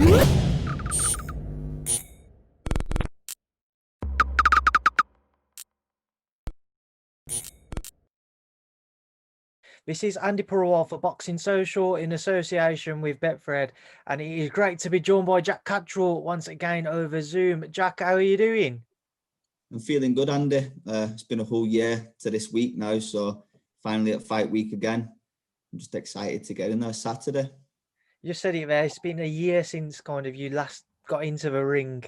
This is Andy Purewal for Boxing Social in association with Betfred, and it is great to be joined by Jack Catterall once again over Zoom. Jack, how are you doing? I'm feeling good, Andy. It's been a whole year to this week now, so finally at fight week again. I'm just excited to get in there Saturday. You just said it there. It's been a year since kind of you last got into the ring.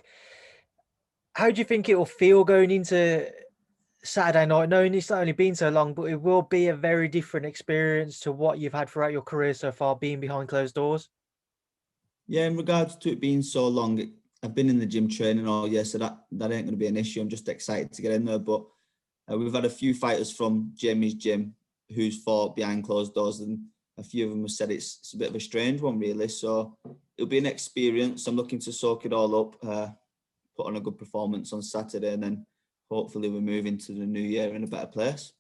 How do you think it will feel going into Saturday night, knowing it's not only been so long, but it will be a very different experience to what you've had throughout your career so far, being behind closed doors? Yeah, in regards to it being so long, I've been in the gym training all year, so that ain't going to be an issue. I'm just excited to get in there. But we've had a few fighters from Jamie's gym who's fought behind closed doors, and a few of them have said it's a bit of a strange one, really. So it'll be an experience. I'm looking to soak it all up, put on a good performance on Saturday, and then hopefully we move into the new year in a better place.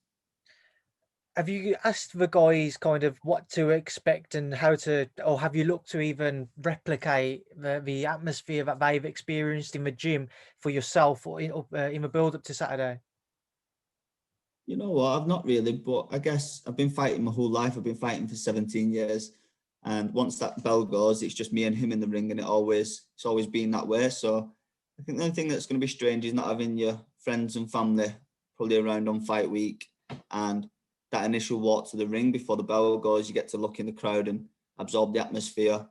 Have you asked the guys kind of what to expect and how to, or have you looked to even replicate the atmosphere that they've experienced in the gym for yourself or in the build up to Saturday? You know what? I've not really, but I guess I've been fighting my whole life. I've been fighting for 17 years. And once that bell goes, it's just me and him in the ring, and it's always been that way. So I think the only thing that's going to be strange is not having your friends and family probably around on fight week, and that initial walk to the ring before the bell goes, you get to look in the crowd and absorb the atmosphere.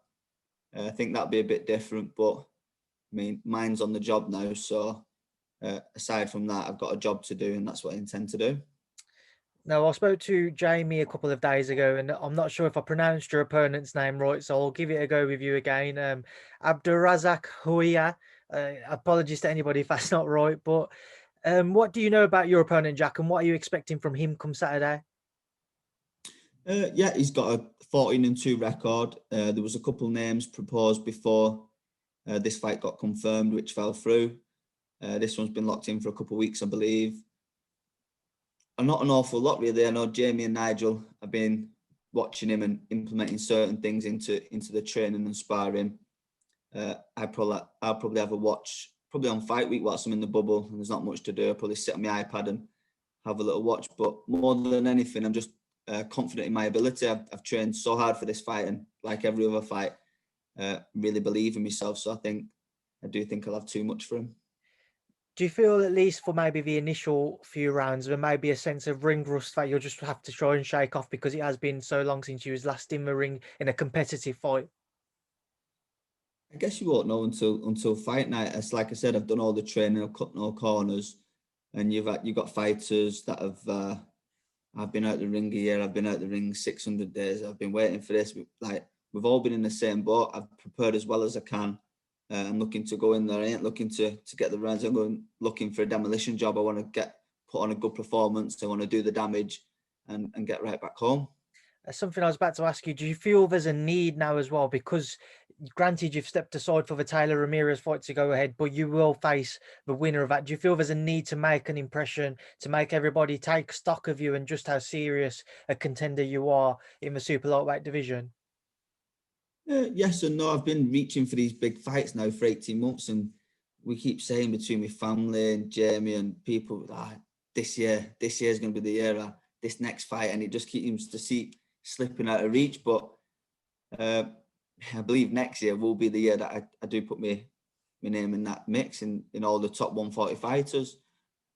I think that'd be a bit different, but I mean, mine's on the job now. So aside from that, I've got a job to do, and that's what I intend to do. Now, I spoke to Jamie a couple of days ago, and I'm not sure if I pronounced your opponent's name right, so I'll give it a go with you again. Abderrazak Houya. Apologies to anybody if that's not right, but what do you know about your opponent, Jack, and what are you expecting from him come Saturday? Yeah, he's got a 14-2 record. There was a couple names proposed before this fight got confirmed, which fell through. This one's been locked in for a couple of weeks, I believe. And not an awful lot, really. I know Jamie and Nigel have been watching him and implementing certain things into the training and sparring. I'll probably have a watch, probably on fight week whilst I'm in the bubble and there's not much to do. I'll probably sit on my iPad and have a little watch. But more than anything, I'm just confident in my ability. I've trained so hard for this fight, and like every other fight, really believe in myself. So I do think I'll have too much for him. Do you feel, at least for maybe the initial few rounds, there may be a sense of ring rust that you'll just have to try and shake off because it has been so long since you was last in the ring in a competitive fight? I guess you won't know until fight night. As like I said, I've done all the training, I've cut no corners, and you've got fighters that have. I've been out the ring a year. I've been out the ring 600 days. I've been waiting for this. We've all been in the same boat. I've prepared as well as I can. I'm looking to go in there. I ain't looking to get the rounds. I'm looking for a demolition job. I want to put on a good performance. I want to do the damage and get right back home. Something I was about to ask you, do you feel there's a need now as well? Because granted, you've stepped aside for the Taylor Ramirez fight to go ahead, but you will face the winner of that. Do you feel there's a need to make an impression, to make everybody take stock of you and just how serious a contender you are in the super lightweight division? Yes and no. I've been reaching for these big fights now for 18 months, and we keep saying between my family and Jamie and people, this year is going to be the year, this next fight, and it just keeps to slipping out of reach. But I believe next year will be the year that I do put my name in that mix in all the top 140 fighters.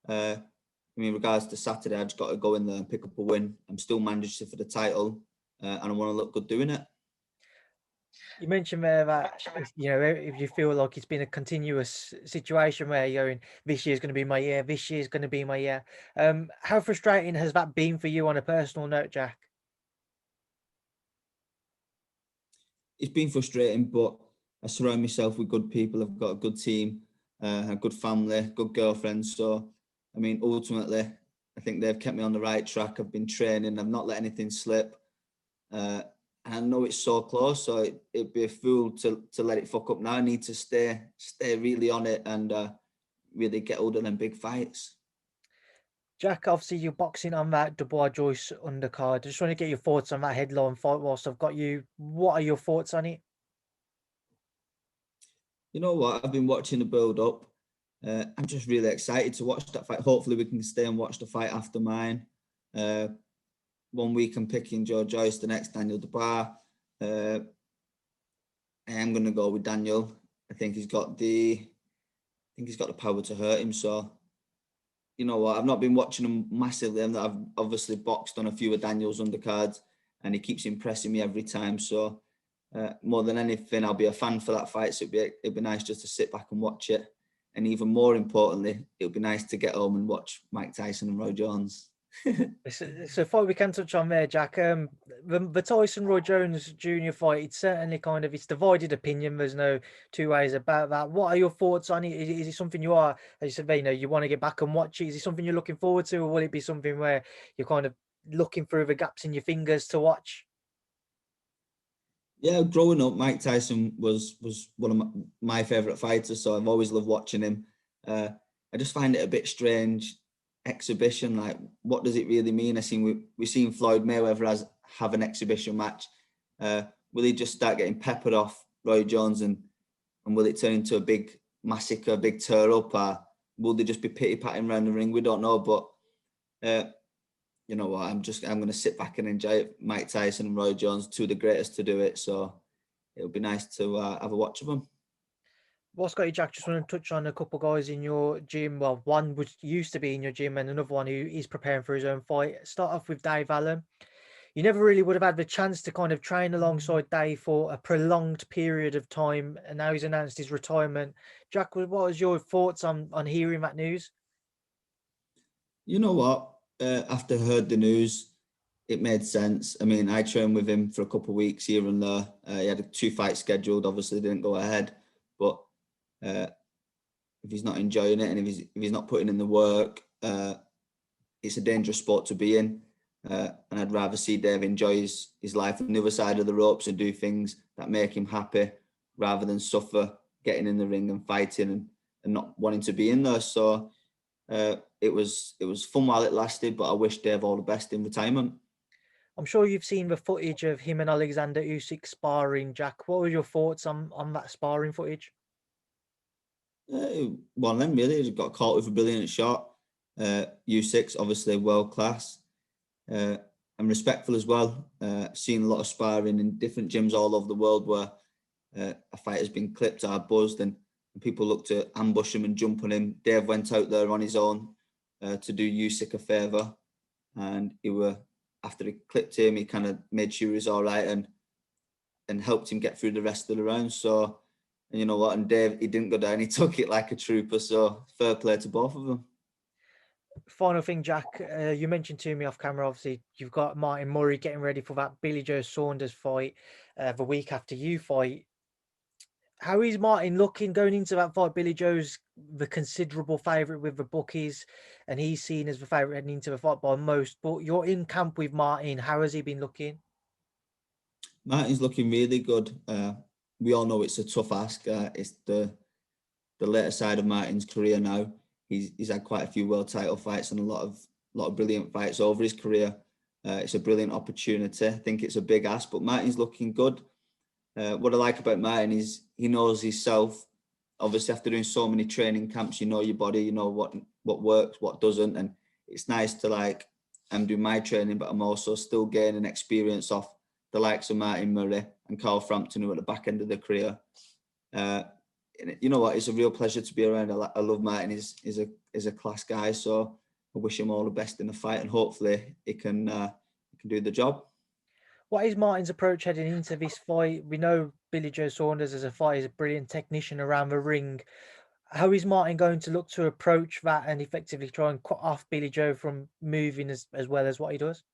In regards to Saturday, I just got to go in there and pick up a win. I'm still managed for the title, and I want to look good doing it. You mentioned there that, if you feel like it's been a continuous situation where you're going, this year's going to be my year, this year's going to be my year. How frustrating has that been for you on a personal note, Jack? It's been frustrating, but I surround myself with good people. I've got a good team, a good family, good girlfriend. So, I mean, ultimately, I think they've kept me on the right track. I've been training. I've not let anything slip. And I know it's so close, so it'd be a fool to let it fuck up now. I need to stay really on it and really get hold of them big fights. Jack, obviously you're boxing on that Dubois Joyce undercard. I just want to get your thoughts on that headline fight whilst I've got you. What are your thoughts on it? You know what? I've been watching the build up. I'm just really excited to watch that fight. Hopefully, we can stay and watch the fight after mine. Uh, 1 week I'm picking Joe Joyce, the next Daniel Dubois. I am going to go with Daniel. I think he's got the power to hurt him. So you know what? I've not been watching him massively. I've obviously boxed on a few of Daniel's undercards, and he keeps impressing me every time. So more than anything, I'll be a fan for that fight. So it'd be nice just to sit back and watch it. And even more importantly, it'll be nice to get home and watch Mike Tyson and Roy Jones. So fight we can touch on there, Jack. The Tyson Roy Jones Jr. fight, it's certainly it's divided opinion. There's no two ways about that. What are your thoughts on it? Is it something you are, as you said, you want to get back and watch it? Is it something you're looking forward to, or will it be something where you're kind of looking through the gaps in your fingers to watch? Yeah, growing up, Mike Tyson was one of my favorite fighters, so I've always loved watching him. I just find it a bit strange exhibition. Like, what does it really mean? We've seen Floyd Mayweather have an exhibition match. Will he just start getting peppered off Roy Jones, and will it turn into a big massacre, a big tear up, or will they just be pity patting around the ring? We don't know, but you know what? I'm going to sit back and enjoy it. Mike Tyson and Roy Jones, two of the greatest to do it. So it'll be nice to have a watch of them. What's got you, Jack? Just want to touch on a couple guys in your gym. Well, one which used to be in your gym, and another one who is preparing for his own fight. Start off with Dave Allen. You never really would have had the chance to kind of train alongside Dave for a prolonged period of time, and now he's announced his retirement. Jack, what was your thoughts on hearing that news? You know what? After I heard the news, it made sense. I mean, I trained with him for a couple of weeks here and there. He had 2 fights scheduled. Obviously, didn't go ahead. But if he's not enjoying it, and if he's not putting in the work, it's a dangerous sport to be in. And I'd rather see Dave enjoy his life on the other side of the ropes and do things that make him happy, rather than suffer getting in the ring and fighting and not wanting to be in there. So it was fun while it lasted, but I wish Dave all the best in retirement. I'm sure you've seen the footage of him and Alexander Usyk sparring, Jack. What were your thoughts on that sparring footage? One of them really. He got caught with a brilliant shot. U6 obviously world class, and respectful as well. Seen a lot of sparring in different gyms all over the world where a fight has been clipped or buzzed, and people look to ambush him and jump on him. Dave went out there on his own to do Usyk a favour, and after he clipped him, he kind of made sure he was all right and helped him get through the rest of the round. So, and you know what? And Dave, he didn't go down. He took it like a trooper. So fair play to both of them. Final thing, Jack, you mentioned to me off camera, obviously, you've got Martin Murray getting ready for that Billy Joe Saunders fight the week after you fight. How is Martin looking going into that fight? Billy Joe's the considerable favourite with the bookies, and he's seen as the favourite heading into the fight by most. But you're in camp with Martin. How has he been looking? Martin's looking really good. We all know it's a tough ask. It's the later side of Martin's career now. He's had quite a few world title fights and a lot of brilliant fights over his career. It's a brilliant opportunity. I think it's a big ask, but Martin's looking good. What I like about Martin is he knows himself. Obviously, after doing so many training camps, you know your body, you know what works, what doesn't, and it's nice to I'm doing my training, but I'm also still gaining experience off the likes of Martin Murray and Carl Frampton, who are at the back end of their career. You know what? It's a real pleasure to be around. I love Martin. He's a class guy. So I wish him all the best in the fight, and hopefully he can do the job. What is Martin's approach heading into this fight? We know Billy Joe Saunders as a fighter is a brilliant technician around the ring. How is Martin going to look to approach that and effectively try and cut off Billy Joe from moving as well as what he does?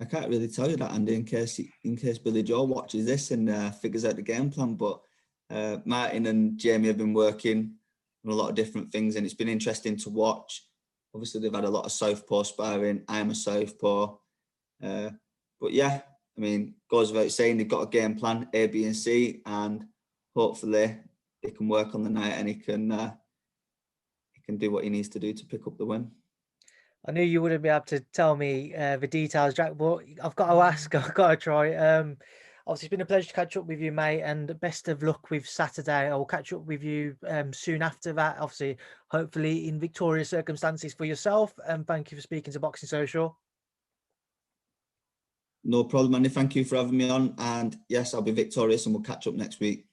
I can't really tell you that, Andy, in case Billy Joe watches this and figures out the game plan. But Martin and Jamie have been working on a lot of different things, and it's been interesting to watch. Obviously, they've had a lot of southpaw sparring. I'm a southpaw. But yeah, I mean, goes without saying, they've got a game plan, A, B, and C, and hopefully he can work on the night and he can do what he needs to do to pick up the win. I knew you wouldn't be able to tell me the details, Jack, but I've got to ask, I've got to try. Obviously, it's been a pleasure to catch up with you, mate, and best of luck with Saturday. I will catch up with you soon after that, obviously, hopefully in victorious circumstances for yourself. And thank you for speaking to Boxing Social. No problem, Andy. Thank you for having me on. And yes, I'll be victorious and we'll catch up next week.